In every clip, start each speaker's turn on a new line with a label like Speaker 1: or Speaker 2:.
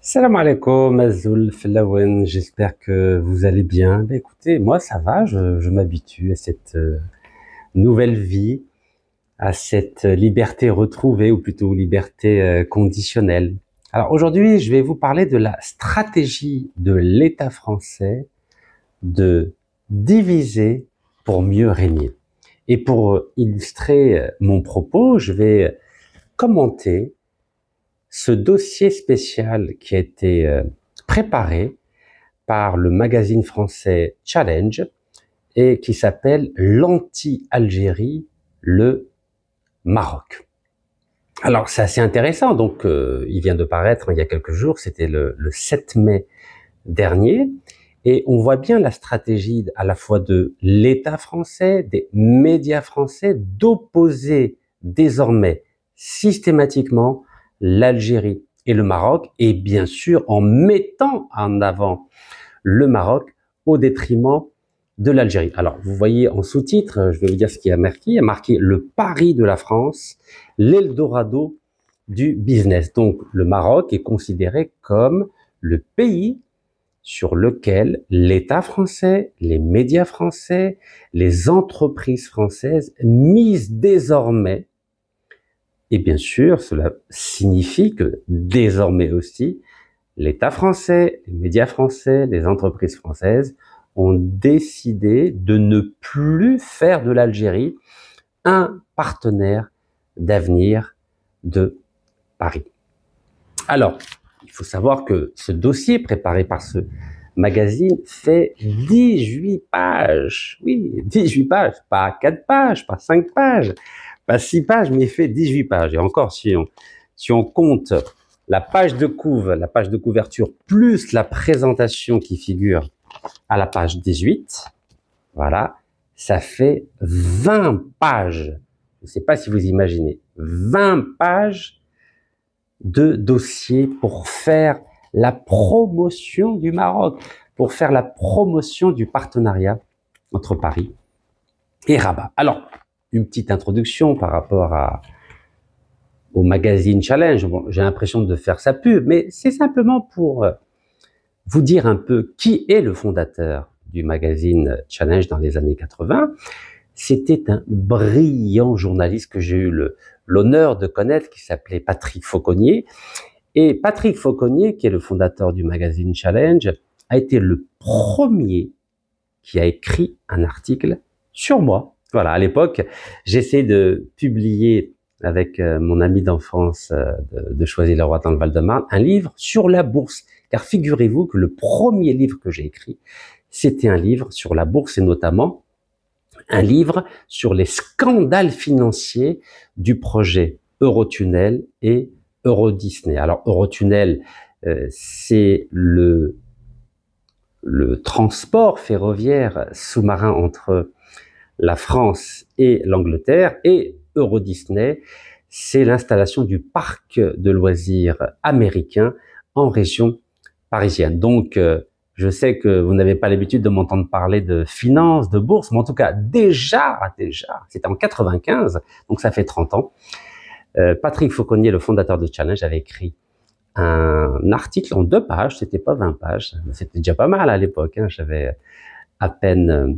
Speaker 1: Salam alaikum, Azul Felawen, j'espère que vous allez bien. Écoutez, moi ça va, je m'habitue à cette nouvelle vie, à cette liberté retrouvée, ou plutôt liberté conditionnelle. Alors aujourd'hui, je vais vous parler de la stratégie de l'État français de diviser pour mieux régner. Et pour illustrer mon propos, je vais commenter ce dossier spécial qui a été préparé par le magazine français Challenge et qui s'appelle l'anti-Algérie, le Maroc. Alors c'est assez intéressant, donc il vient de paraître il y a quelques jours, c'était le 7 mai dernier, et on voit bien la stratégie à la fois de l'État français, des médias français, d'opposer désormais systématiquement l'Algérie et le Maroc, et bien sûr en mettant en avant le Maroc au détriment de l'Algérie. Alors, vous voyez en sous-titre, je vais vous dire ce qui a marqué. Il y a marqué le Paris de la France, l'Eldorado du business. Donc, le Maroc est considéré comme le pays sur lequel l'État français, les médias français, les entreprises françaises misent désormais. Et bien sûr, cela signifie que désormais aussi, l'État français, les médias français, les entreprises françaises ont décidé de ne plus faire de l'Algérie un partenaire d'avenir de Paris. Alors, il faut savoir que ce dossier préparé par ce magazine fait 18 pages. Oui, 18 pages, pas 4 pages, pas 5 pages, pas 6 pages, mais il fait 18 pages. Et encore, si on compte la page de couverture, plus la présentation qui figure à la page 18, voilà, ça fait 20 pages. Je ne sais pas si vous imaginez, 20 pages de dossiers pour faire la promotion du Maroc, pour faire la promotion du partenariat entre Paris et Rabat. Alors, une petite introduction par rapport au magazine Challenge. Bon, j'ai l'impression de faire sa pub, mais c'est simplement pour vous dire un peu qui est le fondateur du magazine Challenge dans les années 80. C'était un brillant journaliste que j'ai eu l'honneur de connaître, qui s'appelait Patrick Fauconnier. Et Patrick Fauconnier, qui est le fondateur du magazine Challenge, a été le premier qui a écrit un article sur moi. Voilà, à l'époque, j'essayais de publier avec mon ami d'enfance de Choisy-le-Roi dans le Val-de-Marne, un livre sur la bourse. Car figurez-vous que le premier livre que j'ai écrit, c'était un livre sur la bourse et notamment un livre sur les scandales financiers du projet Eurotunnel et Eurodisney. Alors Eurotunnel, c'est le transport ferroviaire sous-marin entre la France et l'Angleterre, et Eurodisney, c'est l'installation du parc de loisirs américain en région parisienne. Donc, je sais que vous n'avez pas l'habitude de m'entendre parler de finance, de bourse, mais en tout cas, déjà, c'était en 95, donc ça fait 30 ans, Patrick Fauconnier, le fondateur de Challenge, avait écrit un article en 2 pages, c'était pas 20 pages, c'était déjà pas mal à l'époque, hein, j'avais à peine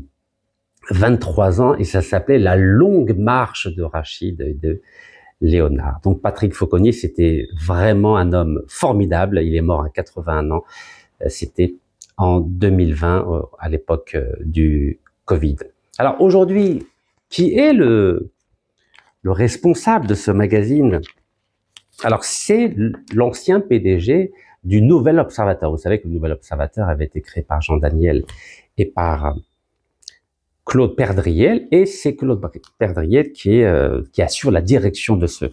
Speaker 1: 23 ans, et ça s'appelait La longue marche de Rachid et de Léonard. Donc Patrick Fauconnier, c'était vraiment un homme formidable, il est mort à 81 ans, c'était en 2020, à l'époque du Covid. Alors aujourd'hui, qui est le responsable de ce magazine? Alors c'est l'ancien PDG du Nouvel Observateur. Vous savez que le Nouvel Observateur avait été créé par Jean Daniel et par Claude Perdriel, et c'est Claude Perdriel qui assure la direction de ce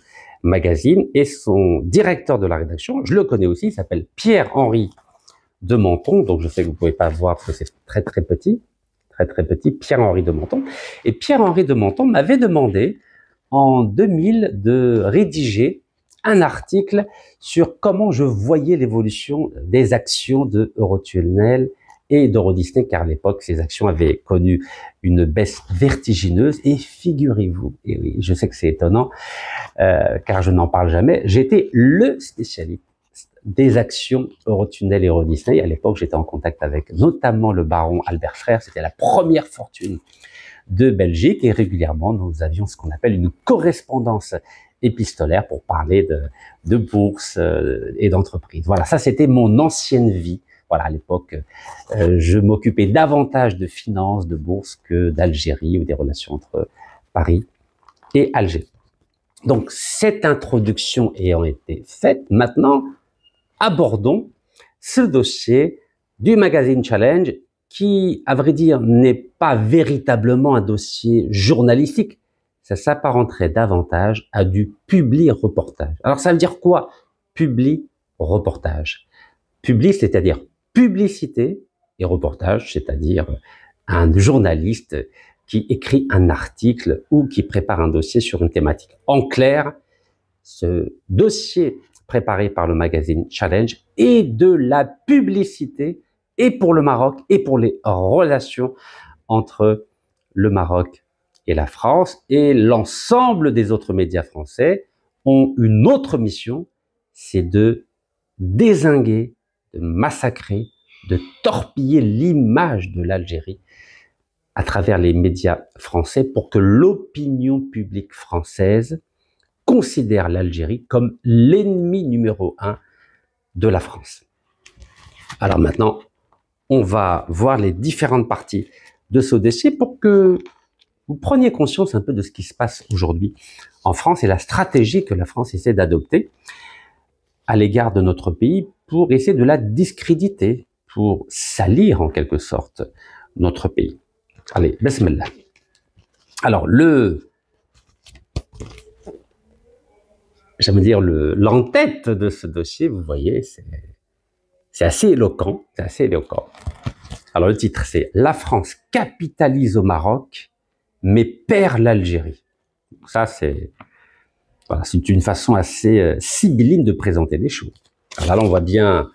Speaker 1: magazine, et son directeur de la rédaction, je le connais aussi, il s'appelle Pierre-Henri de Menton, donc je sais que vous ne pouvez pas voir parce que c'est très petit, Pierre-Henri de Menton. Et Pierre-Henri de Menton m'avait demandé en 2000 de rédiger un article sur comment je voyais l'évolution des actions de Eurotunnel et d'Eurodisney, car à l'époque, ces actions avaient connu une baisse vertigineuse. Et figurez-vous, et oui, je sais que c'est étonnant, car je n'en parle jamais, j'étais le des actions Eurotunnel et Eurodisney. À l'époque, j'étais en contact avec notamment le baron Albert Frère. C'était la première fortune de Belgique et régulièrement, nous avions ce qu'on appelle une correspondance épistolaire pour parler de bourse et d'entreprise. Voilà, ça c'était mon ancienne vie. Voilà, à l'époque, je m'occupais davantage de finances, de bourse que d'Algérie ou des relations entre Paris et Alger. Donc, cette introduction ayant été faite, maintenant, abordons ce dossier du magazine Challenge qui, à vrai dire, n'est pas véritablement un dossier journalistique. Ça s'apparenterait davantage à du publi-reportage. Alors, ça veut dire quoi, publi-reportage? Publi, c'est-à-dire publicité, et reportage, c'est-à-dire un journaliste qui écrit un article ou qui prépare un dossier sur une thématique. En clair, ce dossier préparé par le magazine Challenge est de la publicité et pour le Maroc et pour les relations entre le Maroc et la France. Et l'ensemble des autres médias français ont une autre mission, c'est de dézinguer, de massacrer, de torpiller l'image de l'Algérie à travers les médias français pour que l'opinion publique française considère l'Algérie comme l'ennemi numéro 1 de la France. Alors maintenant, on va voir les différentes parties de ce dossier pour que vous preniez conscience un peu de ce qui se passe aujourd'hui en France et la stratégie que la France essaie d'adopter à l'égard de notre pays pour essayer de la discréditer, pour salir en quelque sorte notre pays. Allez, bismillah. Alors, l'entête de ce dossier, vous voyez, c'est assez éloquent, Alors, le titre, c'est « La France capitalise au Maroc, mais perd l'Algérie ». Ça, c'est une façon assez sibylline de présenter les choses. Alors là, on voit bien,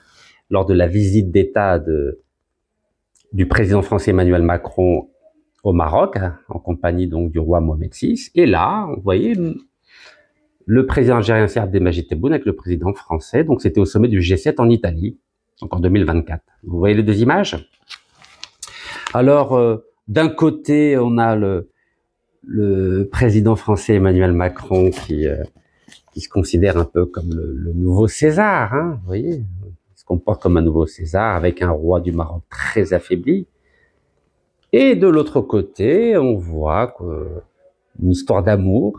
Speaker 1: lors de la visite d'État du président français Emmanuel Macron au Maroc, en compagnie donc du roi Mohamed VI. Et là, vous voyez, le président algérien Saad Abdelmajid Tebboune avec le président français. Donc, c'était au sommet du G7 en Italie, donc en 2024. Vous voyez les deux images? Alors, d'un côté, on a le président français Emmanuel Macron qui se considère un peu comme le nouveau César, hein, vous voyez, il se comporte comme un nouveau César avec un roi du Maroc très affaibli. Et de l'autre côté, on voit une histoire d'amour,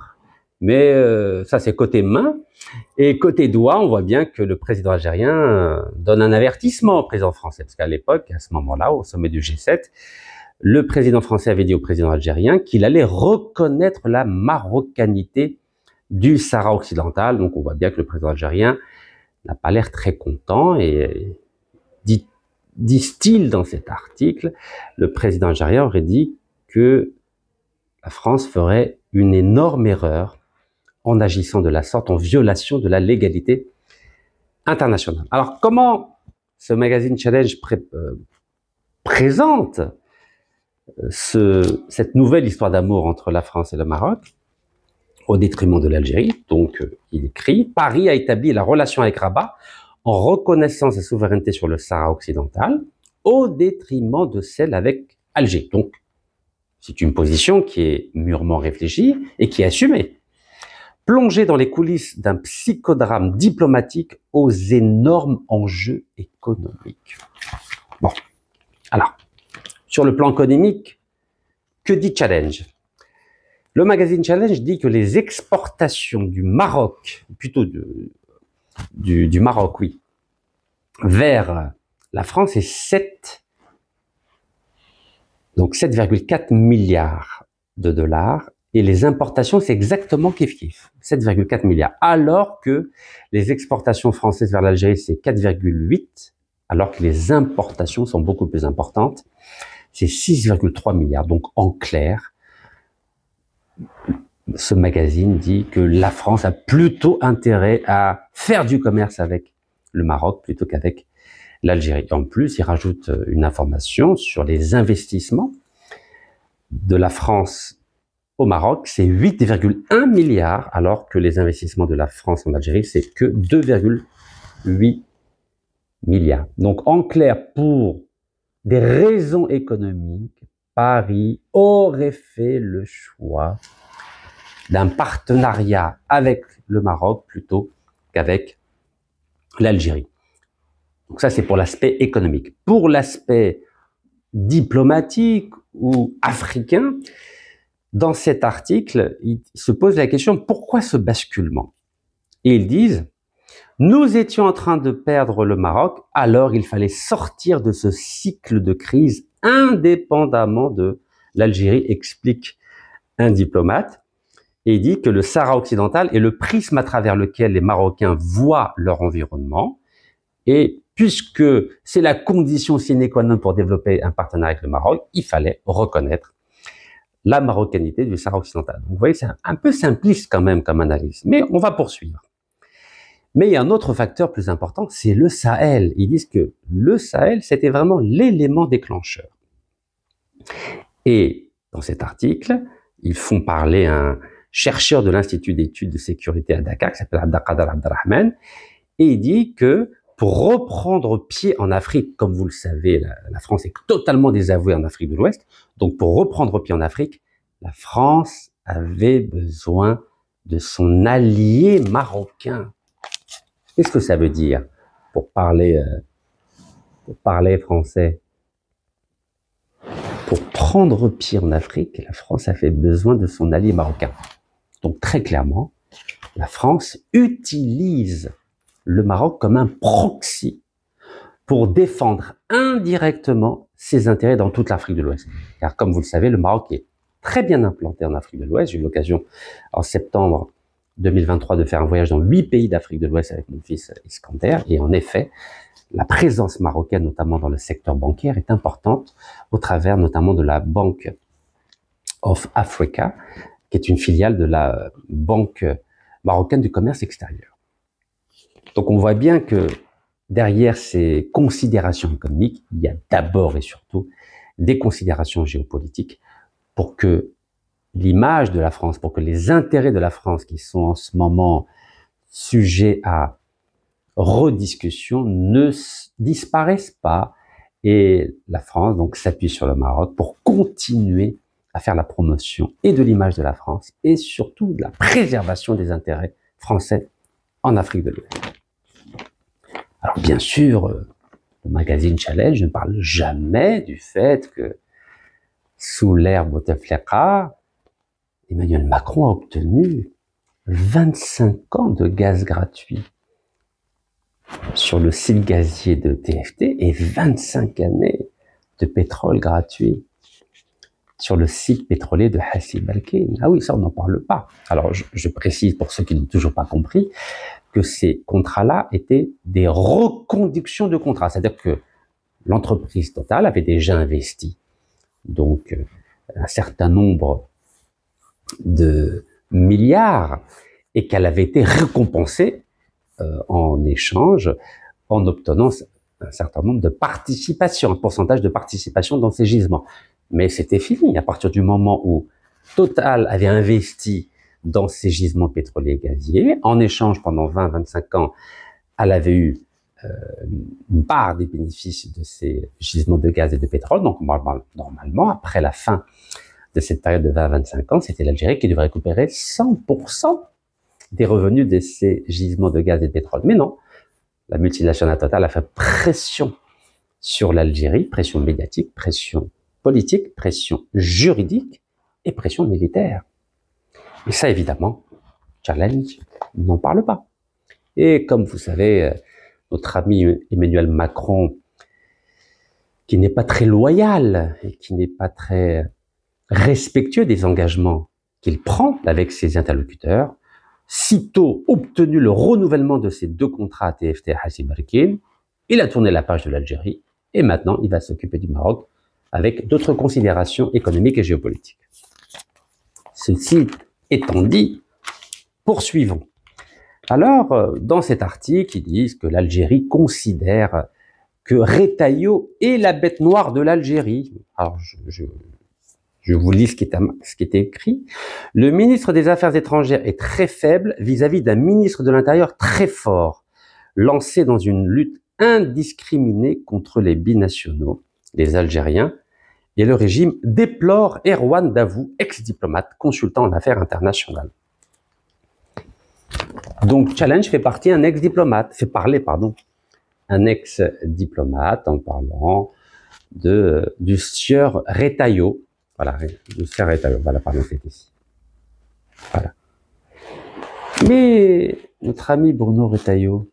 Speaker 1: mais ça c'est côté main. Et côté doigt, on voit bien que le président algérien donne un avertissement au président français, parce qu'à l'époque, à ce moment-là, au sommet du G7, le président français avait dit au président algérien qu'il allait reconnaître la marocanité du Sahara occidental. Donc on voit bien que le président algérien n'a pas l'air très content et disent-ils dans cet article, le président algérien aurait dit que la France ferait une énorme erreur en agissant de la sorte, en violation de la légalité internationale. Alors, comment ce magazine Challenge présente cette nouvelle histoire d'amour entre la France et le Maroc, au détriment de l'Algérie? Donc, il écrit « Paris a établi la relation avec Rabat en reconnaissant sa souveraineté sur le Sahara occidental, au détriment de celle avec Alger. » Donc, c'est une position qui est mûrement réfléchie et qui est assumée. Plongé dans les coulisses d'un psychodrame diplomatique aux énormes enjeux économiques. Bon, alors, sur le plan économique, que dit Challenge? Le magazine Challenge dit que les exportations du Maroc, plutôt du Maroc, oui, vers la France est 7,4 milliards de dollars, et les importations, c'est exactement kiff-kiff, 7,4 milliards, alors que les exportations françaises vers l'Algérie, c'est 4,8, alors que les importations sont beaucoup plus importantes, c'est 6,3 milliards. Donc, en clair, ce magazine dit que la France a plutôt intérêt à faire du commerce avec le Maroc plutôt qu'avec l'Algérie. En plus, il rajoute une information sur les investissements de la France au Maroc, c'est 8,1 milliards, alors que les investissements de la France en Algérie, c'est que 8 milliards. Donc, en clair, pour des raisons économiques, Paris aurait fait le choix d'un partenariat avec le Maroc plutôt qu'avec l'Algérie. Donc ça, c'est pour l'aspect économique. Pour l'aspect diplomatique ou africain, dans cet article, il se pose la question, pourquoi ce basculement? Et ils disent, nous étions en train de perdre le Maroc, alors il fallait sortir de ce cycle de crise indépendamment de l'Algérie, explique un diplomate. Et il dit que le Sahara occidental est le prisme à travers lequel les Marocains voient leur environnement. Et puisque c'est la condition sine qua non pour développer un partenariat avec le Maroc, il fallait reconnaître la marocanité du Sahara occidental. Donc vous voyez, c'est un peu simpliste quand même comme analyse, mais on va poursuivre. Mais il y a un autre facteur plus important, c'est le Sahel. Ils disent que le Sahel, c'était vraiment l'élément déclencheur. Et dans cet article, ils font parler un chercheur de l'Institut d'études de sécurité à Dakar, qui s'appelle Abdelkader Abdelrahman, et il dit que pour reprendre pied en Afrique, comme vous le savez, la France est totalement désavouée en Afrique de l'Ouest, donc pour reprendre pied en Afrique, la France avait besoin de son allié marocain. Qu'est-ce que ça veut dire pour parler français? Pour prendre pied en Afrique, la France avait besoin de son allié marocain. Donc très clairement, la France utilise le Maroc comme un proxy pour défendre indirectement ses intérêts dans toute l'Afrique de l'Ouest. Car comme vous le savez, le Maroc est très bien implanté en Afrique de l'Ouest. J'ai eu l'occasion en septembre 2023 de faire un voyage dans 8 pays d'Afrique de l'Ouest avec mon fils Iskander. Et en effet, la présence marocaine, notamment dans le secteur bancaire, est importante au travers notamment de la Bank of Africa, qui est une filiale de la Banque marocaine du commerce extérieur. Donc on voit bien que derrière ces considérations économiques, il y a d'abord et surtout des considérations géopolitiques pour que l'image de la France, pour que les intérêts de la France qui sont en ce moment sujets à rediscussion ne disparaissent pas et la France donc s'appuie sur le Maroc pour continuer à faire la promotion et de l'image de la France et surtout de la préservation des intérêts français en Afrique de l'Ouest. Alors bien sûr, le magazine Challenge ne parle jamais du fait que sous l'ère Bouteflika, Emmanuel Macron a obtenu 25 ans de gaz gratuit sur le site gazier de TFT et 25 années de pétrole gratuit sur le site pétrolier de Hassi Balkine. Ah oui, ça on n'en parle pas. Alors je précise pour ceux qui n'ont toujours pas compris que ces contrats-là étaient des reconductions de contrats. C'est-à-dire que l'entreprise Total avait déjà investi donc un certain nombre de milliards et qu'elle avait été récompensée en échange en obtenant un certain nombre de participations, un pourcentage de participation dans ces gisements. Mais c'était fini à partir du moment où Total avait investi dans ces gisements pétroliers et gaziers. En échange, pendant 20-25 ans, elle avait eu une part des bénéfices de ces gisements de gaz et de pétrole. Donc, normalement, après la fin de cette période de 20 à 25 ans, c'était l'Algérie qui devait récupérer 100% des revenus de ces gisements de gaz et de pétrole. Mais non, la multinationale Total a fait pression sur l'Algérie, pression médiatique, pression politique, pression juridique et pression militaire. Et ça, évidemment, Challenge n'en parle pas. Et comme vous savez, notre ami Emmanuel Macron, qui n'est pas très loyal et qui n'est pas très respectueux des engagements qu'il prend avec ses interlocuteurs, sitôt obtenu le renouvellement de ces 2 contrats à TFT et Hassi Balkine, il a tourné la page de l'Algérie et maintenant il va s'occuper du Maroc avec d'autres considérations économiques et géopolitiques. Ceci étant dit, poursuivons. Alors, dans cet article, ils disent que l'Algérie considère que Retailleau est la bête noire de l'Algérie. Alors, je vous lis ce qui était écrit. Le ministre des Affaires étrangères est très faible vis-à-vis d'un ministre de l'Intérieur très fort. lancée dans une lutte indiscriminée contre les binationaux, les Algériens, et le régime déplore Erwan Davout, ex-diplomate, consultant en affaires internationales. Donc Challenge fait parler un ex-diplomate en parlant du sieur Retailleau. Voilà, du sieur Retailleau, voilà, pardon, c'est ici. Voilà. Mais notre ami Bruno Retailleau,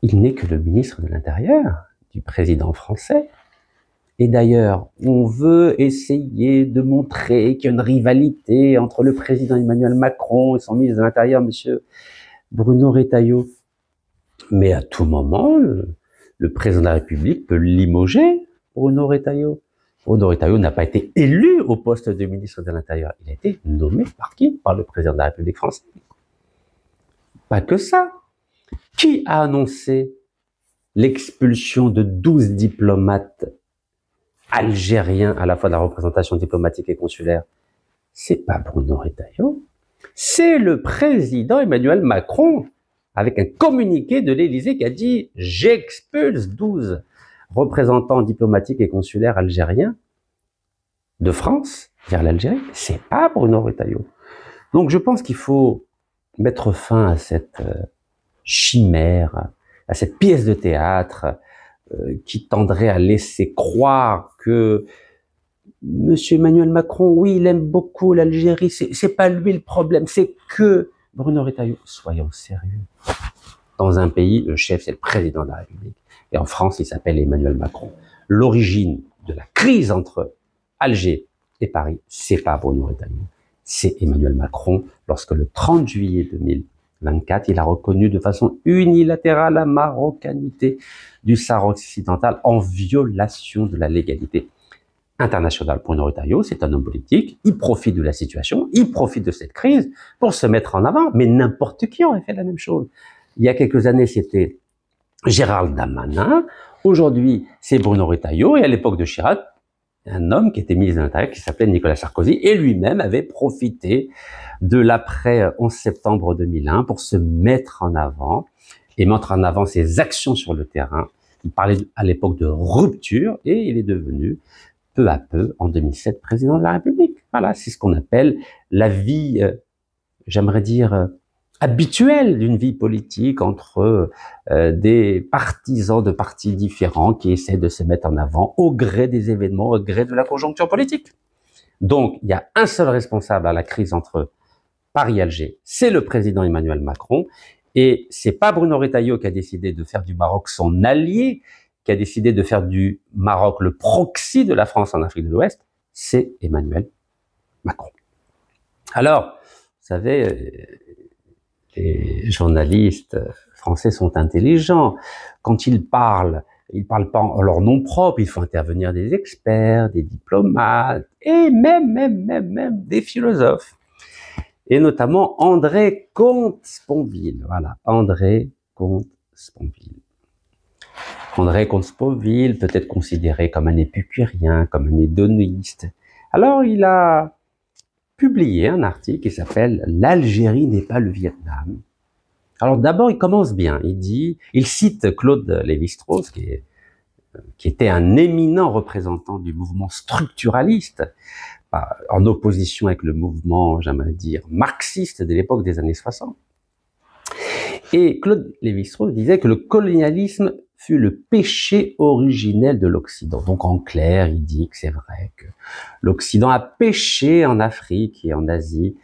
Speaker 1: il n'est que le ministre de l'Intérieur du président français. Et d'ailleurs, on veut essayer de montrer qu'il y a une rivalité entre le président Emmanuel Macron et son ministre de l'Intérieur, monsieur Bruno Retailleau. Mais à tout moment, le président de la République peut limoger Bruno Retailleau. Bruno Retailleau n'a pas été élu au poste de ministre de l'Intérieur. Il a été nommé par qui? Par le président de la République française. Pas que ça. Qui a annoncé l'expulsion de 12 diplomates algériens à la fois de la représentation diplomatique et consulaire? C'est pas Bruno Retailleau, c'est le président Emmanuel Macron, avec un communiqué de l'Élysée qui a dit « J'expulse 12 représentants diplomatiques et consulaires algériens de France vers l'Algérie ». C'est pas Bruno Retailleau. Donc je pense qu'il faut mettre fin à cette chimère, à cette pièce de théâtre qui tendrait à laisser croire que Monsieur Emmanuel Macron, oui, il aime beaucoup l'Algérie, c'est pas lui le problème, c'est que Bruno Retailleau. Soyons sérieux. Dans un pays, le chef, c'est le président de la République. Et en France, il s'appelle Emmanuel Macron. L'origine de la crise entre Alger et Paris, c'est pas Bruno Retailleau, c'est Emmanuel Macron, lorsque le 30 juillet 2024, il a reconnu de façon unilatérale la marocanité du Sahara occidental en violation de la légalité internationale. Bruno Retailleau, c'est un homme politique, il profite de la situation, il profite de cette crise pour se mettre en avant, mais n'importe qui aurait fait la même chose. Il y a quelques années, c'était Gérald Darmanin, aujourd'hui, c'est Bruno Retailleau, et à l'époque de Chirac, un homme qui était ministre de l'Intérieur, qui s'appelait Nicolas Sarkozy, et lui-même avait profité de l'après 11 septembre 2001 pour se mettre en avant, et mettre en avant ses actions sur le terrain. Il parlait à l'époque de rupture, et il est devenu, peu à peu, en 2007, président de la République. Voilà, c'est ce qu'on appelle la vie, j'aimerais dire, habituelle d'une vie politique entre des partisans de partis différents qui essaient de se mettre en avant au gré des événements, au gré de la conjoncture politique. Donc, il y a un seul responsable à la crise entre Paris et Alger, c'est le président Emmanuel Macron, et c'est pas Bruno Retailleau qui a décidé de faire du Maroc son allié, qui a décidé de faire du Maroc le proxy de la France en Afrique de l'Ouest, c'est Emmanuel Macron. Alors, vous savez, les journalistes français sont intelligents. Quand ils parlent pas en leur nom propre, il faut intervenir des experts, des diplomates, et même des philosophes. Et notamment André Comte-Sponville. Voilà, André Comte-Sponville. André Comte-Sponville peut être considéré comme un épicurien, comme un hédoniste. Alors, il a publié un article qui s'appelle « L'Algérie n'est pas le Vietnam ». Alors d'abord, il commence bien. Il cite Claude Lévi-Strauss, qui était un éminent représentant du mouvement structuraliste, en opposition avec le mouvement, j'aimerais dire, marxiste de l'époque des années 60. Et Claude Lévi-Strauss disait que le colonialisme fut le péché originel de l'Occident. Donc en clair, il dit que c'est vrai que l'Occident a péché en Afrique et en Asie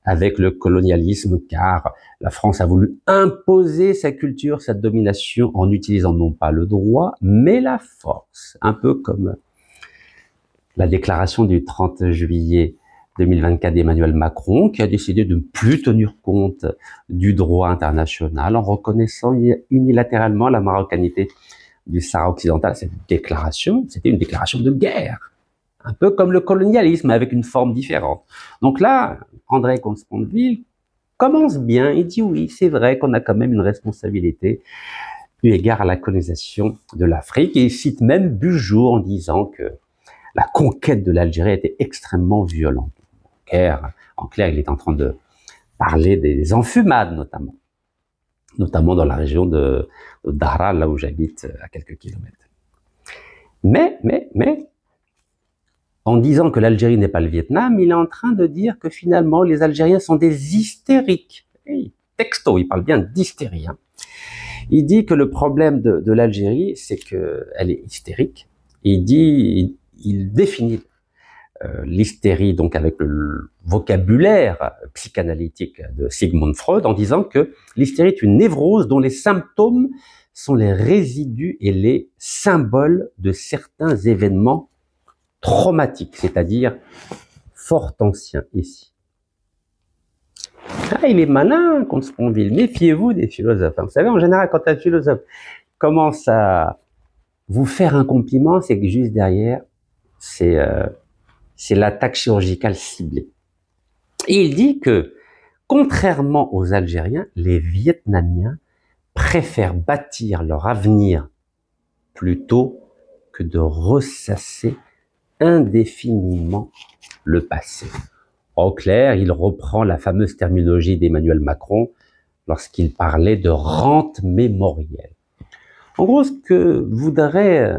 Speaker 1: avec le colonialisme, car la France a voulu imposer sa culture, sa domination, en utilisant non pas le droit, mais la force. Un peu comme la déclaration du 30 juillet 2024 d'Emmanuel Macron, qui a décidé de ne plus tenir compte du droit international en reconnaissant unilatéralement la marocanité du Sahara occidental. Cette déclaration, c'était une déclaration de guerre, un peu comme le colonialisme, avec une forme différente. Donc là, André Comte-Sponville commence bien, il dit oui, c'est vrai qu'on a quand même une responsabilité eu égard à la colonisation de l'Afrique, et il cite même Bugeaud en disant que la conquête de l'Algérie était extrêmement violente. En clair, il est en train de parler des enfumades notamment dans la région de Dahra, là où j'habite, à quelques kilomètres. Mais, en disant que l'Algérie n'est pas le Vietnam, il est en train de dire que finalement les Algériens sont des hystériques. Et texto, il parle bien d'hystérie. Hein. Il dit que le problème de l'Algérie, c'est qu'elle est hystérique. Il définit l'hystérie donc avec le vocabulaire psychanalytique de Sigmund Freud en disant que l'hystérie est une névrose dont les symptômes sont les résidus et les symboles de certains événements traumatiques, c'est-à-dire fort anciens ici. Ah, il est malin, Comte Sponville. Méfiez-vous des philosophes. Vous savez, en général, quand un philosophe commence à vous faire un compliment, c'est que juste derrière, c'est l'attaque chirurgicale ciblée. Et il dit que, contrairement aux Algériens, les Vietnamiens préfèrent bâtir leur avenir plutôt que de ressasser indéfiniment le passé. En clair, il reprend la fameuse terminologie d'Emmanuel Macron lorsqu'il parlait de rente mémorielle. En gros, ce que voudrait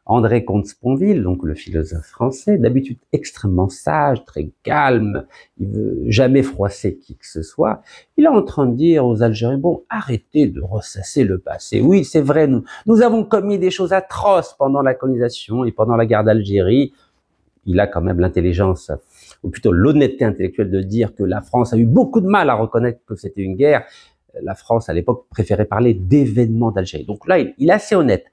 Speaker 1: André Comte-Sponville, donc le philosophe français, d'habitude extrêmement sage, très calme, il veut jamais froisser qui que ce soit, il est en train de dire aux Algériens, bon, arrêtez de ressasser le passé. Oui, c'est vrai, nous avons commis des choses atroces pendant la colonisation et pendant la guerre d'Algérie. Il a quand même l'intelligence, ou plutôt l'honnêteté intellectuelle de dire que la France a eu beaucoup de mal à reconnaître que c'était une guerre. La France, à l'époque, préférait parler d'événements d'Algérie. Donc là, il est assez honnête.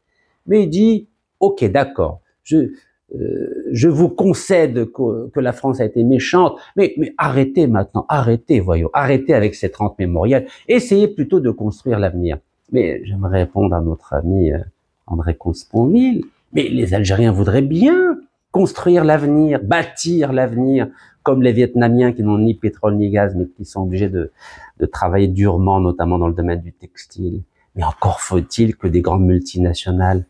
Speaker 1: Mais il dit, ok, d'accord, je vous concède que la France a été méchante, mais arrêtez maintenant, arrêtez, voyons, arrêtez avec cette rente mémorielle, essayez plutôt de construire l'avenir. Mais j'aimerais répondre à notre ami André Comte-Sponville, mais les Algériens voudraient bien construire l'avenir, bâtir l'avenir, comme les Vietnamiens qui n'ont ni pétrole ni gaz, mais qui sont obligés de travailler durement, notamment dans le domaine du textile. Mais encore faut-il que des grandes multinationales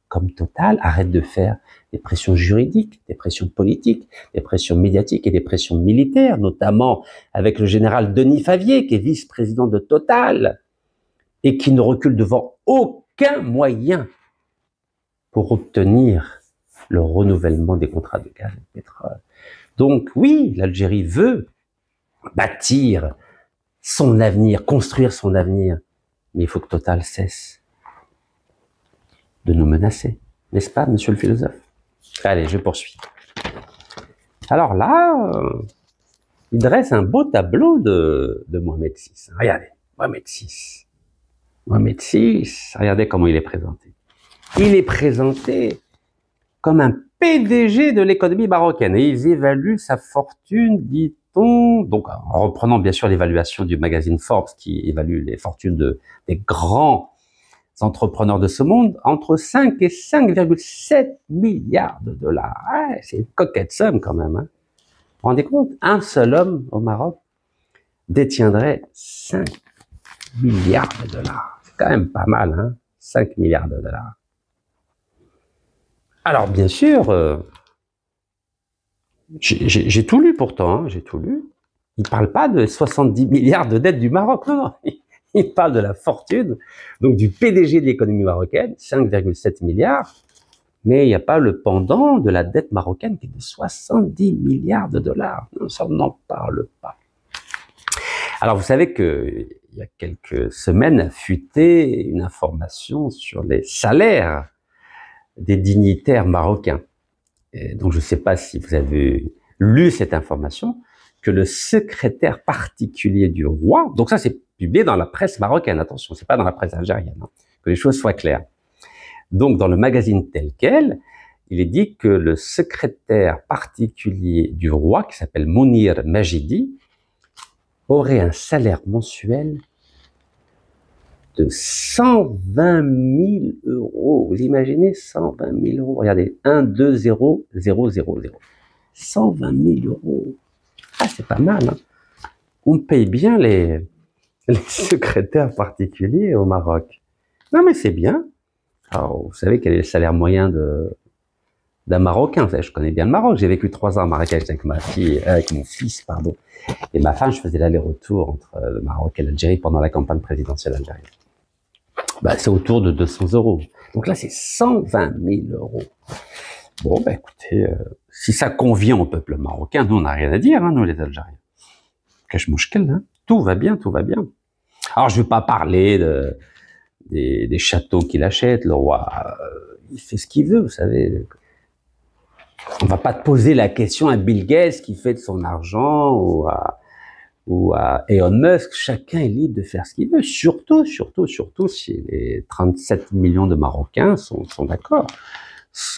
Speaker 1: comme Total arrêtent de faire des pressions juridiques, des pressions politiques, des pressions médiatiques et des pressions militaires, notamment avec le général Denis Favier, qui est vice-président de Total, et qui ne recule devant aucun moyen pour obtenir le renouvellement des contrats de gaz et de pétrole. Donc oui, l'Algérie veut bâtir son avenir, construire son avenir, mais il faut que Total cesse de nous menacer. N'est-ce pas, monsieur le philosophe? Allez, je poursuis. Alors là, il dresse un beau tableau de Mohamed VI. Regardez, Mohamed VI. Mohamed VI, regardez comment il est présenté. Il est présenté comme un PDG de l'économie marocaine. Et ils évaluent sa fortune, dit-on, donc en reprenant bien sûr l'évaluation du magazine Forbes, qui évalue les fortunes des grands entrepreneurs de ce monde, entre 5 et 5,7 milliards de dollars. Ouais, c'est une coquette somme quand même. Hein. Vous vous rendez compte? Un seul homme au Maroc détiendrait 5 milliards de dollars. C'est quand même pas mal, hein? 5 milliards de dollars. Alors bien sûr, j'ai tout lu pourtant, hein, j'ai tout lu. Il ne parle pas de 70 milliards de dettes du Maroc, non. Il parle de la fortune, donc du PDG de l'économie marocaine, 5,7 milliards, mais il n'y a pas le pendant de la dette marocaine qui est de 70 milliards de dollars. Non, ça, on n'en parle pas. Alors vous savez qu'il y a quelques semaines a fuité une information sur les salaires des dignitaires marocains. Et donc je ne sais pas si vous avez lu cette information, que le secrétaire particulier du roi, donc ça c'est publié dans la presse marocaine, attention, c'est pas dans la presse algérienne, hein, que les choses soient claires. Donc dans le magazine Tel Quel, il est dit que le secrétaire particulier du roi, qui s'appelle Mounir Majidi, aurait un salaire mensuel de 120 000 euros. Vous imaginez 120 000 euros? Regardez, 1, 2, 0, 0, 0, 0. 120 000 euros. Ah, c'est pas mal, hein. On paye bien les secrétaires particuliers au Maroc. Non, mais c'est bien. Alors, vous savez quel est le salaire moyen d'un Marocain. Vous savez, je connais bien le Maroc. J'ai vécu 3 ans à Marrakech avec ma fille, avec mon fils, pardon. Et ma femme, je faisais l'aller-retour entre le Maroc et l'Algérie pendant la campagne présidentielle algérienne. Bah, c'est autour de 200 euros. Donc là, c'est 120 000 euros. Bon, bah écoutez, si ça convient au peuple marocain, nous, on n'a rien à dire, hein, nous, les Algériens. Cache mouchkel, hein. Tout va bien, tout va bien. Alors, je ne veux pas parler des châteaux qu'il achète. Le roi, il fait ce qu'il veut, vous savez. On va pas te poser la question à Bill Gates qui fait de son argent ou à Elon Musk. Chacun est libre de faire ce qu'il veut. Surtout si les 37 millions de Marocains sont d'accord.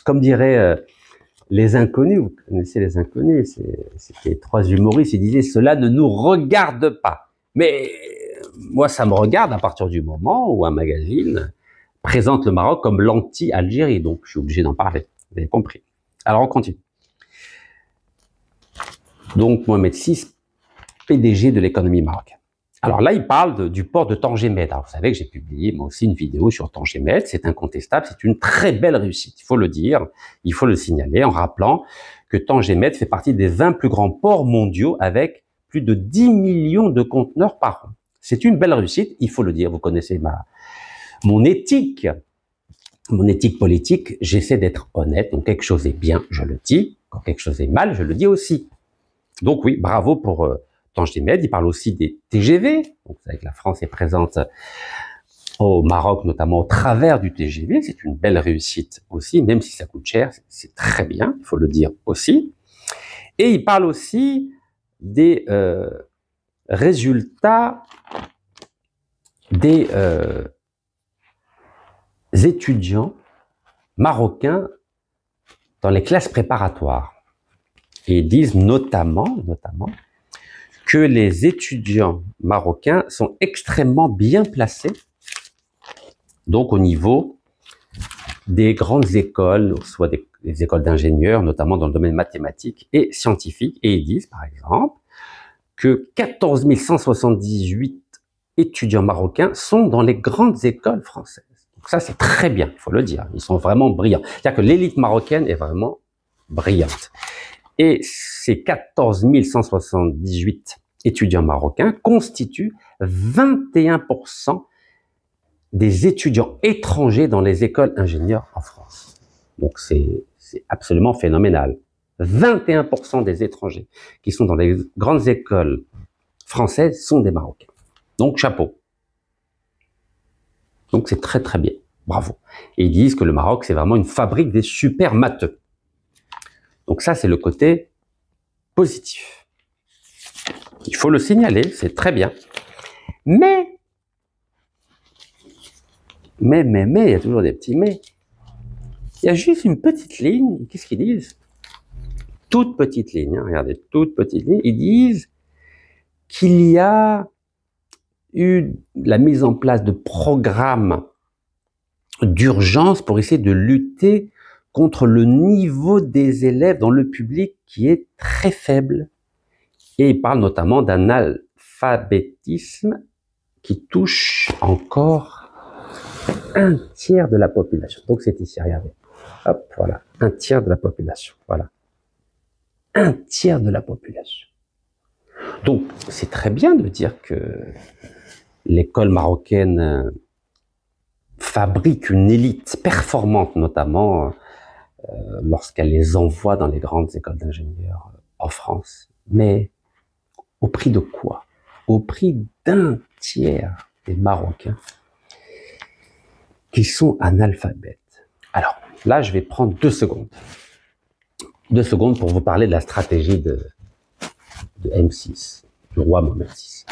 Speaker 1: Comme diraient les inconnus, vous connaissez les inconnus, c'était 3 humoristes, ils disaient « Cela ne nous regarde pas ». Mais moi, ça me regarde à partir du moment où un magazine présente le Maroc comme l'anti-Algérie. Donc, je suis obligé d'en parler. Vous avez compris. Alors, on continue. Donc, Mohamed VI, PDG de l'économie marocaine. Alors là, il parle du port de Tanger Med. Alors, vous savez que j'ai publié, moi aussi, une vidéo sur Tanger Med. C'est incontestable, c'est une très belle réussite. Il faut le dire, il faut le signaler en rappelant que Tanger Med fait partie des 20 plus grands ports mondiaux avec plus de 10 millions de conteneurs par an. C'est une belle réussite, il faut le dire. Vous connaissez mon éthique politique. J'essaie d'être honnête. Donc, quelque chose est bien, je le dis. Quand quelque chose est mal, je le dis aussi. Donc oui, bravo pour Tanger Med. Il parle aussi des TGV. Donc, vous savez que la France est présente au Maroc, notamment au travers du TGV. C'est une belle réussite aussi, même si ça coûte cher. C'est très bien, il faut le dire aussi. Et il parle aussi des résultats des étudiants marocains dans les classes préparatoires. Et ils disent notamment que les étudiants marocains sont extrêmement bien placés, donc au niveau des grandes écoles, soit des écoles d'ingénieurs, notamment dans le domaine mathématique et scientifique. Et ils disent, par exemple, que 14 178 étudiants marocains sont dans les grandes écoles françaises. Donc ça, c'est très bien, il faut le dire. Ils sont vraiment brillants. C'est-à-dire que l'élite marocaine est vraiment brillante. Et ces 14 178 étudiants marocains constituent 21% des étudiants étrangers dans les écoles ingénieurs en France. Donc c'est absolument phénoménal. 21% des étrangers qui sont dans les grandes écoles françaises sont des Marocains. Donc chapeau. Donc c'est très très bien. Bravo. Et ils disent que le Maroc, c'est vraiment une fabrique des super matheux. Donc ça, c'est le côté positif. Il faut le signaler, c'est très bien. Mais, il y a toujours des petits mais. Il y a juste une petite ligne. Qu'est-ce qu'ils disent? Toute petite ligne, hein, regardez, toute petite ligne. Ils disent qu'il y a eu la mise en place de programmes d'urgence pour essayer de lutter contre le niveau des élèves dans le public qui est très faible. Et il parle notamment d'un alphabétisme qui touche encore 1/3 de la population. Donc c'est ici, regardez. Hop, voilà, 1/3 de la population. Voilà. 1/3 de la population. Donc c'est très bien de dire que l'école marocaine fabrique une élite performante, notamment lorsqu'elle les envoie dans les grandes écoles d'ingénieurs en France. Mais au prix de quoi? Au prix d'1/3 des Marocains qui sont analphabètes. Alors, là, je vais prendre 2 secondes. 2 secondes pour vous parler de la stratégie de M6, du roi Mohamed VI.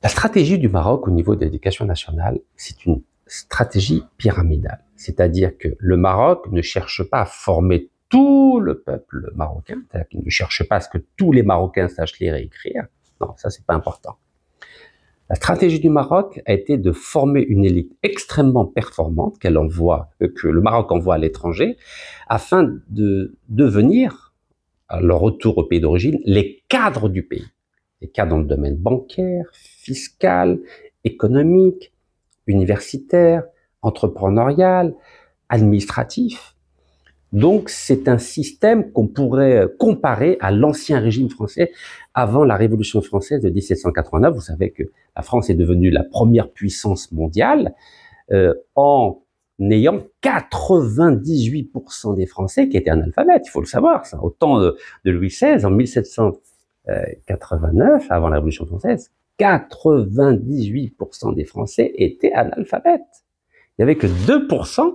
Speaker 1: La stratégie du Maroc au niveau de l'éducation nationale, c'est une stratégie pyramidale. C'est-à-dire que le Maroc ne cherche pas à former tout le peuple marocain, c'est-à-dire qu'il ne cherche pas à ce que tous les Marocains sachent lire et écrire. Non, ça, c'est pas important. La stratégie du Maroc a été de former une élite extrêmement performante que le Maroc envoie à l'étranger, afin de devenir, à leur retour au pays d'origine, les cadres du pays. Les cadres dans le domaine bancaire, fiscal, économique, universitaire, entrepreneurial, administratif. Donc, c'est un système qu'on pourrait comparer à l'ancien régime français avant la Révolution française de 1789. Vous savez que la France est devenue la première puissance mondiale en ayant 98% des Français qui étaient analphabètes. Il faut le savoir, ça. Au temps de Louis XVI, en 1789, avant la Révolution française, 98% des Français étaient analphabètes. Il n'y avait que 2%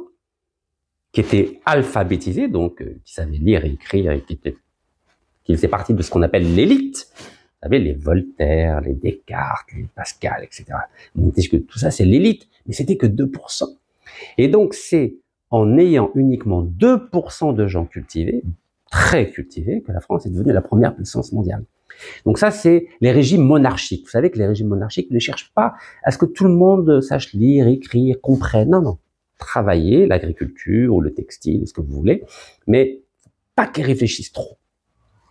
Speaker 1: qui étaient alphabétisés, donc qui savaient lire et écrire, et qui faisaient partie de ce qu'on appelle l'élite. Vous savez, les Voltaire, les Descartes, les Pascal, etc. On dit que tout ça, c'est l'élite, mais c'était que 2%. Et donc, c'est en ayant uniquement 2% de gens cultivés, très cultivés, que la France est devenue la première puissance mondiale. Donc ça, c'est les régimes monarchiques. Vous savez que les régimes monarchiques ne cherchent pas à ce que tout le monde sache lire, écrire, comprenne. Non, non. Travailler, l'agriculture ou le textile, ce que vous voulez, mais pas qu'ils réfléchissent trop.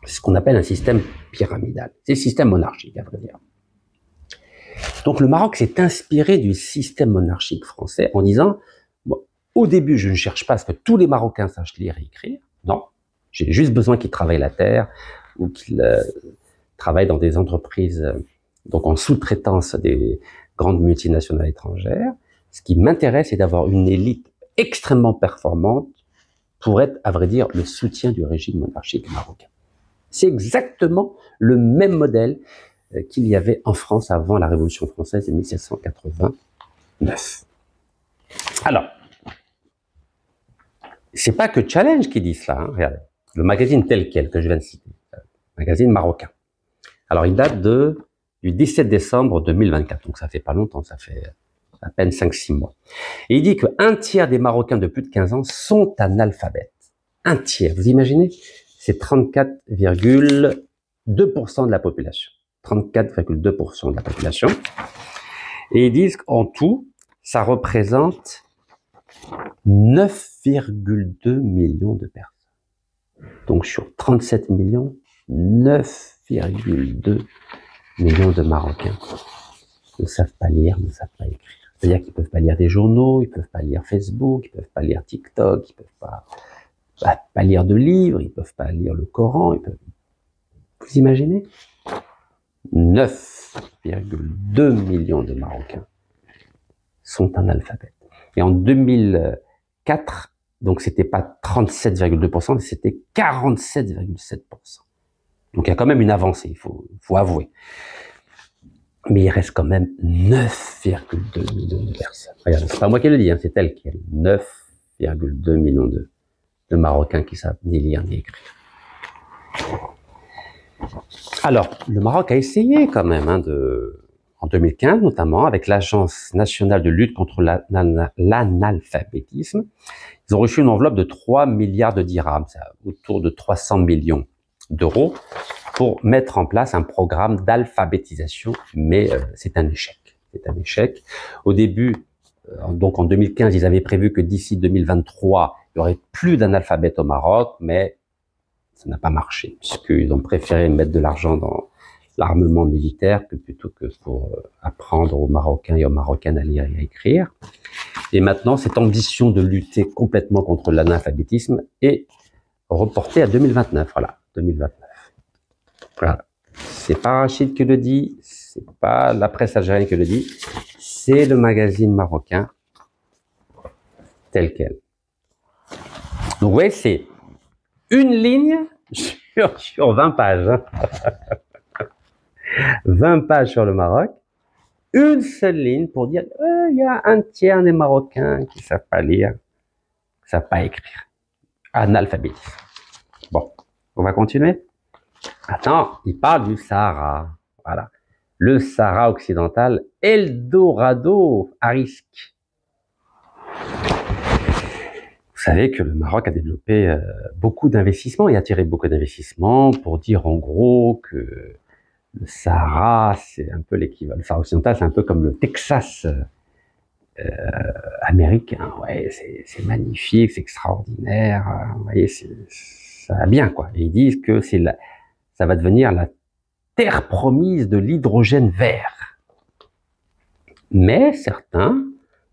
Speaker 1: C'est ce qu'on appelle un système pyramidal. C'est le système monarchique, à vrai dire. Donc le Maroc s'est inspiré du système monarchique français en disant, bon, au début, je ne cherche pas à ce que tous les Marocains sachent lire et écrire. Non, j'ai juste besoin qu'ils travaillent la terre ou qu'ils travaillent dans des entreprises, donc en sous-traitance des grandes multinationales étrangères. Ce qui m'intéresse, c'est d'avoir une élite extrêmement performante pour être, à vrai dire, le soutien du régime monarchique marocain. C'est exactement le même modèle qu'il y avait en France avant la Révolution française de 1789. Alors, c'est pas que Challenge qui dit cela, hein, regardez. Le magazine tel quel que je viens de citer, magazine marocain. Alors, il date du 17 décembre 2024, donc ça fait pas longtemps, ça fait à peine 5-6 mois. Et il dit qu'un tiers des Marocains de plus de 15 ans sont analphabètes. Un tiers, vous imaginez? C'est 34,2% de la population. 34,2% de la population. Et ils disent qu'en tout, ça représente 9,2 millions de personnes. Donc sur 37 millions, 9,2 millions de Marocains ne savent pas lire, ne savent pas écrire. C'est-à-dire qu'ils peuvent pas lire des journaux, ils peuvent pas lire Facebook, ils peuvent pas lire TikTok, ils peuvent pas lire de livres, ils peuvent pas lire le Coran, ils peuvent... Vous imaginez? 9,2 millions de Marocains sont analphabètes. Et en 2004, donc c'était pas 37,2%, c'était 47,7%. Donc il y a quand même une avancée, il faut avouer. Mais il reste quand même 9,2 millions de personnes. Regardez, c'est pas moi qui le dis, hein, c'est tel quel. 9,2 millions de Marocains qui savent ni lire ni écrire. Alors, le Maroc a essayé quand même, en 2015 notamment, avec l'Agence nationale de lutte contre l'analphabétisme. Ils ont reçu une enveloppe de 3 milliards de dirhams, c'est autour de 300 millions d'euros, pour mettre en place un programme d'alphabétisation, mais c'est un échec. C'est un échec. Au début, donc en 2015, ils avaient prévu que d'ici 2023, il y aurait plus d'analphabètes au Maroc, mais ça n'a pas marché, puisqu'ils ont préféré mettre de l'argent dans l'armement militaire plutôt que pour apprendre aux Marocains et aux Marocaines à lire et à écrire. Et maintenant, cette ambition de lutter complètement contre l'analphabétisme est reportée à 2029. Voilà, 2029. Voilà. C'est pas Rachid qui le dit, c'est pas la presse algérienne qui le dit, c'est le magazine marocain tel quel. Donc vous voyez, c'est une ligne sur 20 pages. 20 pages sur le Maroc, une seule ligne pour dire il y a un tiers des Marocains qui savent pas lire, qui savent pas écrire. Analphabétisme. Bon, on va continuer. Attends, il parle du Sahara. Voilà. Le Sahara occidental, Eldorado à risque. Vous savez que le Maroc a développé beaucoup d'investissements et attiré beaucoup d'investissements pour dire en gros que le Sahara, c'est un peu l'équivalent. Le Sahara occidental, c'est un peu comme le Texas américain. Ouais, c'est magnifique, c'est extraordinaire. Vous voyez, ça va bien, quoi. Et ils disent que ça va devenir la terre promise de l'hydrogène vert. Mais certains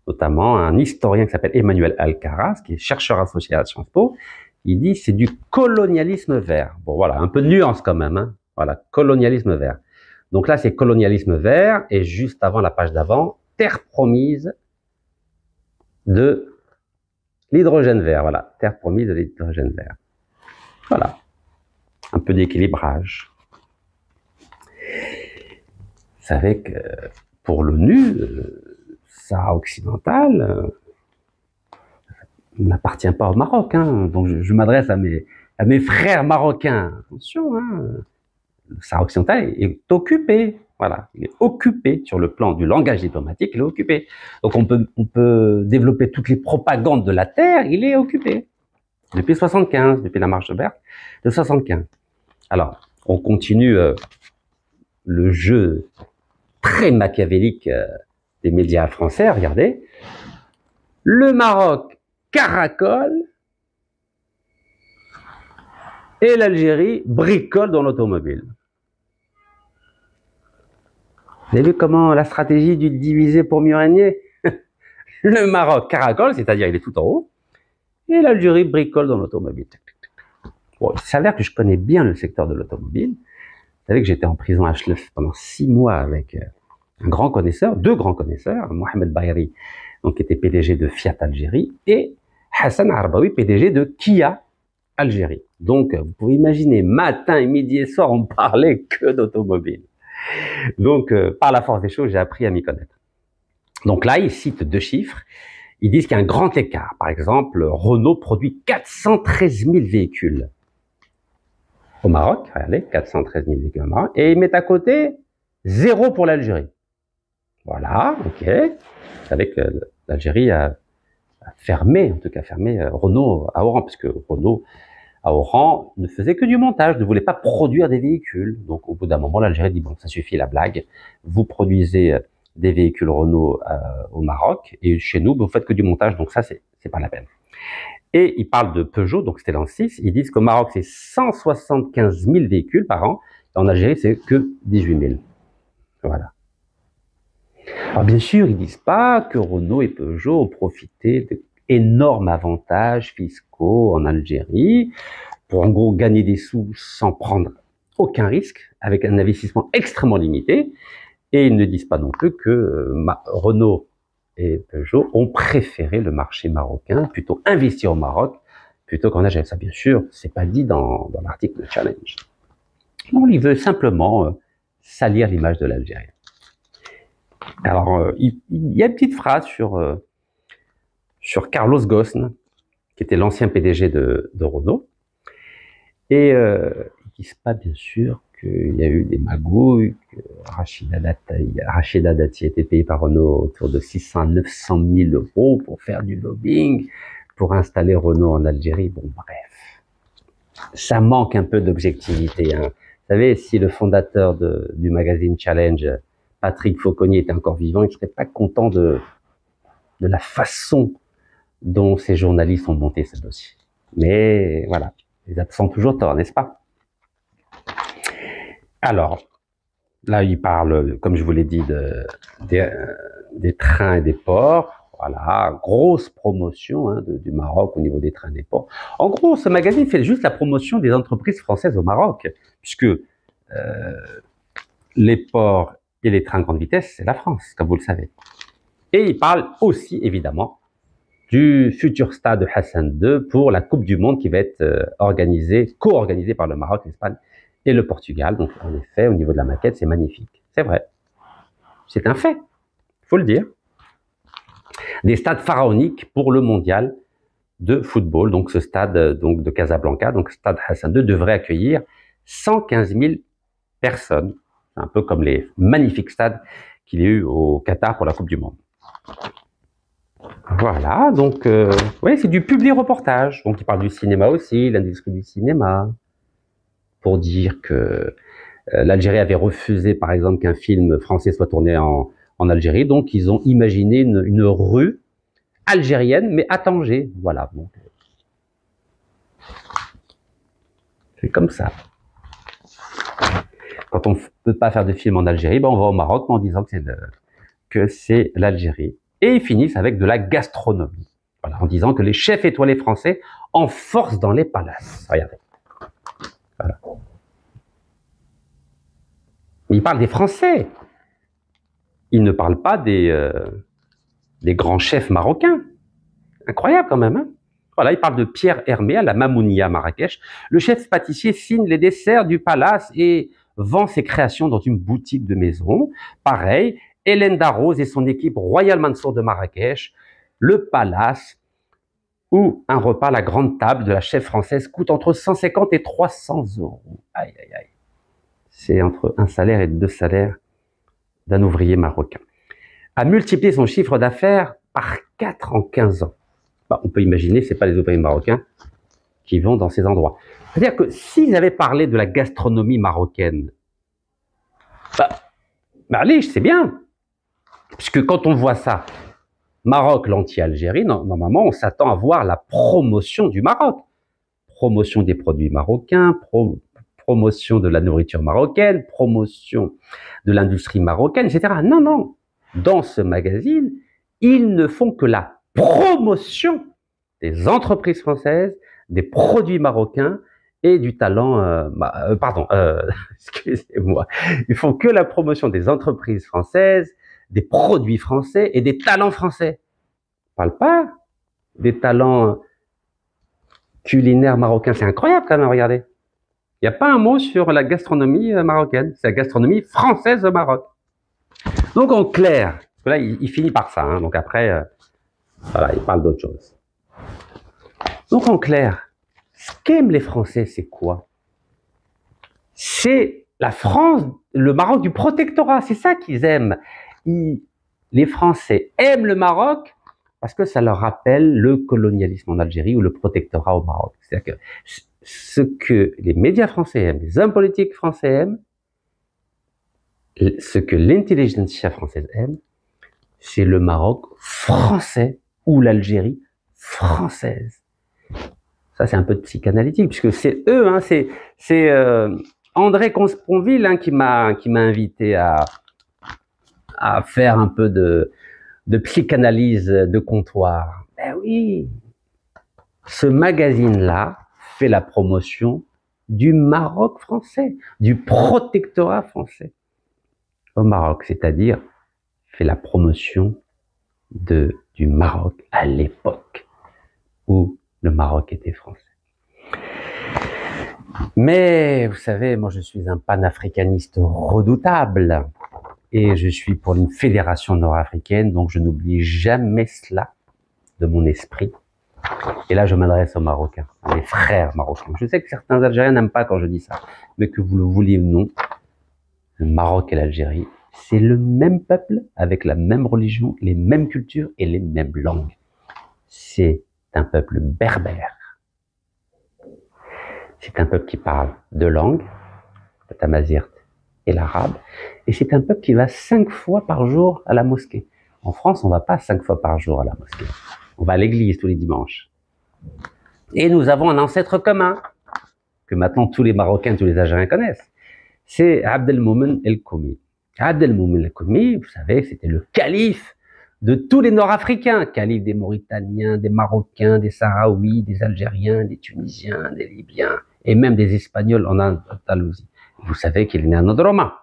Speaker 1: notamment un historien qui s'appelle Emmanuel Alcaraz, qui est chercheur associé à Sciences Po. Il dit c'est du colonialisme vert. Bon voilà, un peu de nuance quand même. Hein. Voilà, colonialisme vert. Donc là, c'est colonialisme vert, et juste avant la page d'avant, terre promise de l'hydrogène vert. Voilà, terre promise de l'hydrogène vert. Voilà, un peu d'équilibrage. Vous savez que pour l'ONU, Sahara occidental n'appartient pas au Maroc. Hein. Donc je m'adresse à mes frères marocains. Attention, hein. Le Sahara occidental est occupé. Voilà, il est occupé sur le plan du langage diplomatique, il est occupé. Donc on peut développer toutes les propagandes de la terre, il est occupé. Depuis 75, depuis la marche de Berck, de 75. Alors, on continue le jeu très machiavélique des médias français, regardez. Le Maroc caracole et l'Algérie bricole dans l'automobile. Vous avez vu comment la stratégie du diviser pour mieux régner? Le Maroc caracole, c'est-à-dire il est tout en haut, et l'Algérie bricole dans l'automobile. Bon, il s'avère que je connais bien le secteur de l'automobile. Vous savez que j'étais en prison à Chlef pendant 6 mois avec un grand connaisseur, 2 grands connaisseurs, Mohamed Bayri, donc qui était PDG de Fiat Algérie, et Hassan Arbaoui, PDG de Kia Algérie. Donc, vous pouvez imaginer, matin, midi et soir, on parlait que d'automobile. Donc, par la force des choses, j'ai appris à m'y connaître. Donc là, ils citent 2 chiffres. Ils disent qu'il y a un grand écart. Par exemple, Renault produit 413 000 véhicules au Maroc. Regardez, 413 000 véhicules au Maroc. Et ils mettent à côté 0 pour l'Algérie. Voilà, ok. Vous savez que l'Algérie a fermé, en tout cas fermé Renault à Oran, parce que Renault à Oran ne faisait que du montage, ne voulait pas produire des véhicules. Donc au bout d'un moment, l'Algérie dit bon, ça suffit la blague, vous produisez des véhicules Renault au Maroc, et chez nous, vous faites que du montage, donc ça, c'est pas la peine. Et ils parlent de Peugeot, donc Stellantis 6, ils disent qu'au Maroc, c'est 175 000 véhicules par an, et en Algérie, c'est que 18 000. Voilà. Alors bien sûr, ils disent pas que Renault et Peugeot ont profité d'énormes avantages fiscaux en Algérie pour en gros gagner des sous sans prendre aucun risque, avec un investissement extrêmement limité. Et ils ne disent pas non plus que Renault et Peugeot ont préféré le marché marocain, plutôt investir au Maroc, plutôt qu'en Algérie. Ça, bien sûr, c'est pas dit dans l'article de Challenge. On il veut simplement salir l'image de l'Algérie. Alors, il y a une petite phrase sur Carlos Ghosn, qui était l'ancien PDG de Renault, et ils disent pas, bien sûr, qu'il y a eu des magouilles, que Rachida Dati a été payé par Renault autour de 600 à 900 000 euros pour faire du lobbying, pour installer Renault en Algérie. Bon, bref. Ça manque un peu d'objectivité. Hein. Vous savez, si le fondateur du magazine Challenge, Patrick Fauconnier, était encore vivant, il ne serait pas content de la façon dont ces journalistes ont monté ce dossier. Mais voilà, les absents ont toujours tort, n'est-ce pas? Alors, là, il parle, comme je vous l'ai dit, des trains et des ports. Voilà, grosse promotion hein, du Maroc au niveau des trains et des ports. En gros, ce magazine fait juste la promotion des entreprises françaises au Maroc, puisque les ports et les trains à grande vitesse, c'est la France, comme vous le savez. Et il parle aussi, évidemment, du futur stade Hassan II pour la Coupe du Monde qui va être co-organisée par le Maroc, l'Espagne et le Portugal. Donc, en effet, au niveau de la maquette, c'est magnifique. C'est vrai. C'est un fait. Il faut le dire. Des stades pharaoniques pour le mondial de football. Donc, ce stade donc, de Casablanca, donc stade Hassan II, devrait accueillir 115 000 personnes. Un peu comme les magnifiques stades qu'il y a eu au Qatar pour la Coupe du Monde. Voilà, donc, ouais, c'est du publi-reportage. Donc, il parle du cinéma aussi, l'industrie du cinéma, pour dire que l'Algérie avait refusé, par exemple, qu'un film français soit tourné en Algérie. Donc, ils ont imaginé une rue algérienne, mais à Tanger. Voilà. Donc, c'est comme ça. Quand on ne peut pas faire de film en Algérie, ben on va au Maroc en disant que c'est l'Algérie Et ils finissent avec de la gastronomie, voilà, en disant que les chefs étoilés français enforcent dans les palaces. Regardez. Voilà. Ils parlent des Français. Ils ne parlent pas des grands chefs marocains. Incroyable quand même, hein. Voilà, il parle de Pierre Hermé à la Mamounia à Marrakech. Le chef pâtissier signe les desserts du palace et vend ses créations dans une boutique de maison. Pareil, Hélène Darroze et son équipe Royal Mansour de Marrakech, le palace, où un repas à la grande table de la chef française coûte entre 150 et 300 euros. Aïe, aïe, aïe. C'est entre un salaire et 2 salaires d'un ouvrier marocain. A multiplié son chiffre d'affaires par 4 en 15 ans. Bah, on peut imaginer, c'est pas les ouvriers marocains qui vont dans ces endroits. C'est-à-dire que s'ils avaient parlé de la gastronomie marocaine, c'est bien. Puisque quand on voit ça, Maroc, l'anti-Algérie, normalement, on s'attend à voir la promotion du Maroc. Promotion des produits marocains, promotion de la nourriture marocaine, promotion de l'industrie marocaine, etc. Non, non. Dans ce magazine, ils ne font que la promotion des entreprises françaises, des produits marocains et du talent... excusez-moi. Ils font que la promotion des entreprises françaises, des produits français et des talents français. Ils ne parlent pas des talents culinaires marocains. C'est incroyable quand même, regardez. Il n'y a pas un mot sur la gastronomie marocaine. C'est la gastronomie française au Maroc. Donc en clair, parce que là, il finit par ça. Hein, donc après, voilà, il parle d'autre chose. Donc en clair, ce qu'aiment les Français, c'est quoi? C'est la France, le Maroc du protectorat. C'est ça qu'ils aiment. Les Français aiment le Maroc parce que ça leur rappelle le colonialisme en Algérie ou le protectorat au Maroc. C'est-à-dire que ce que les médias français aiment, les hommes politiques français aiment, ce que l'intelligentsia française aime, c'est le Maroc français ou l'Algérie française. Ça, c'est un peu de psychanalytique, puisque c'est eux, hein, c'est André Consponville hein, qui m'a invité à faire un peu de psychanalyse de comptoir. Ben oui, ce magazine-là fait la promotion du Maroc français, du protectorat français au Maroc, c'est-à-dire fait la promotion du Maroc à l'époque où le Maroc était français. Mais vous savez, moi je suis un panafricaniste redoutable et je suis pour une fédération nord-africaine, donc je n'oublie jamais cela de mon esprit. Et là je m'adresse aux Marocains, à mes frères marocains. Je sais que certains Algériens n'aiment pas quand je dis ça, mais que vous le vouliez ou non, le Maroc et l'Algérie, c'est le même peuple, avec la même religion, les mêmes cultures et les mêmes langues. C'est un peuple berbère. C'est un peuple qui parle 2 langues, le tamazight et l'arabe, et c'est un peuple qui va 5 fois par jour à la mosquée. En France, on ne va pas 5 fois par jour à la mosquée. On va à l'église tous les dimanches. Et nous avons un ancêtre commun, que maintenant tous les Marocains, tous les Algériens connaissent. C'est Abdelmoumen El Koumi. Abdelmoumen El Koumi, vous savez, c'était le calife de tous les Nord-Africains, calife des Mauritaniens, des Marocains, des Sahraouis, des Algériens, des Tunisiens, des Libyens, et même des Espagnols en Andalousie. Vous savez qu'il est né à Nodroma.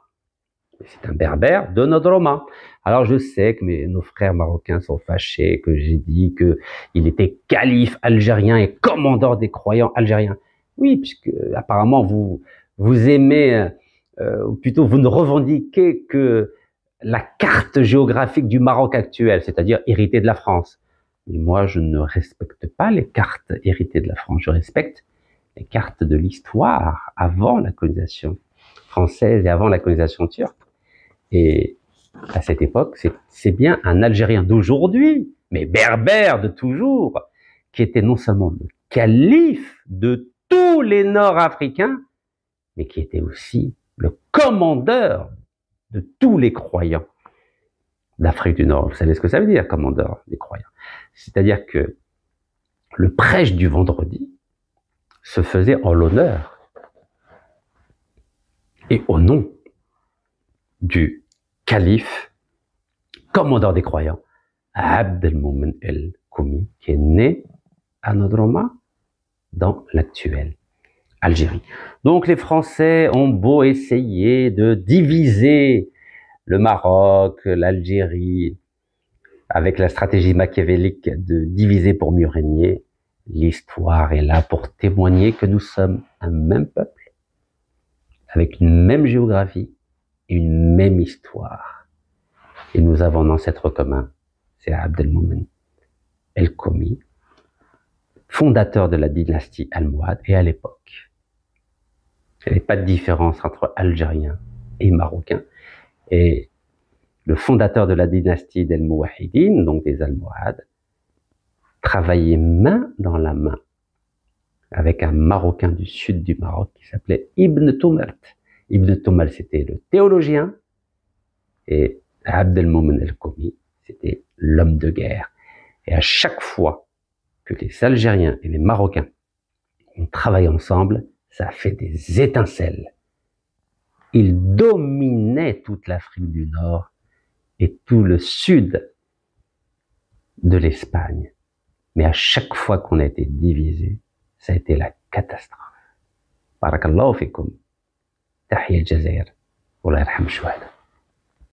Speaker 1: C'est un berbère de Nodroma. Alors je sais que nos frères marocains sont fâchés, que j'ai dit qu'il était calife algérien et commandeur des croyants algériens. Oui, puisque apparemment vous aimez, ou plutôt vous ne revendiquez que la carte géographique du Maroc actuel, c'est-à-dire héritée de la France. Mais moi, je ne respecte pas les cartes héritées de la France. Je respecte les cartes de l'histoire avant la colonisation française et avant la colonisation turque. Et à cette époque, c'est bien un Algérien d'aujourd'hui, mais berbère de toujours, qui était non seulement le calife de tous les Nord-Africains, mais qui était aussi le commandeur de tous les croyants d'Afrique du Nord. Vous savez ce que ça veut dire, commandeur des croyants? C'est-à-dire que le prêche du vendredi se faisait en l'honneur et au nom du calife, commandeur des croyants, Abd el-Moumen el-Koumi, qui est né à Hadramawt, dans l'actuelle Algérie. Donc les Français ont beau essayer de diviser le Maroc, l'Algérie, avec la stratégie machiavélique de diviser pour mieux régner, l'histoire est là pour témoigner que nous sommes un même peuple, avec une même géographie et une même histoire. Et nous avons un ancêtre commun, c'est Abd el-Moumen el-Koumi, fondateur de la dynastie almohade, et à l'époque, il n'y avait pas de différence entre Algériens et Marocains. Et le fondateur de la dynastie des Mouahidines, donc des Almohades, travaillait main dans la main avec un Marocain du sud du Maroc qui s'appelait Ibn Tumalt. Ibn Tumalt, c'était le théologien, et Abd el-Moumen el-Koumi, c'était l'homme de guerre. Et à chaque fois que les Algériens et les Marocains ont travaillé ensemble, ça a fait des étincelles. Ils dominaient toute l'Afrique du Nord et tout le sud de l'Espagne. Mais à chaque fois qu'on a été divisé, ça a été la catastrophe. Barakallahu fikum. Tahiyya al-Jazair. Wallah yarham shuhada.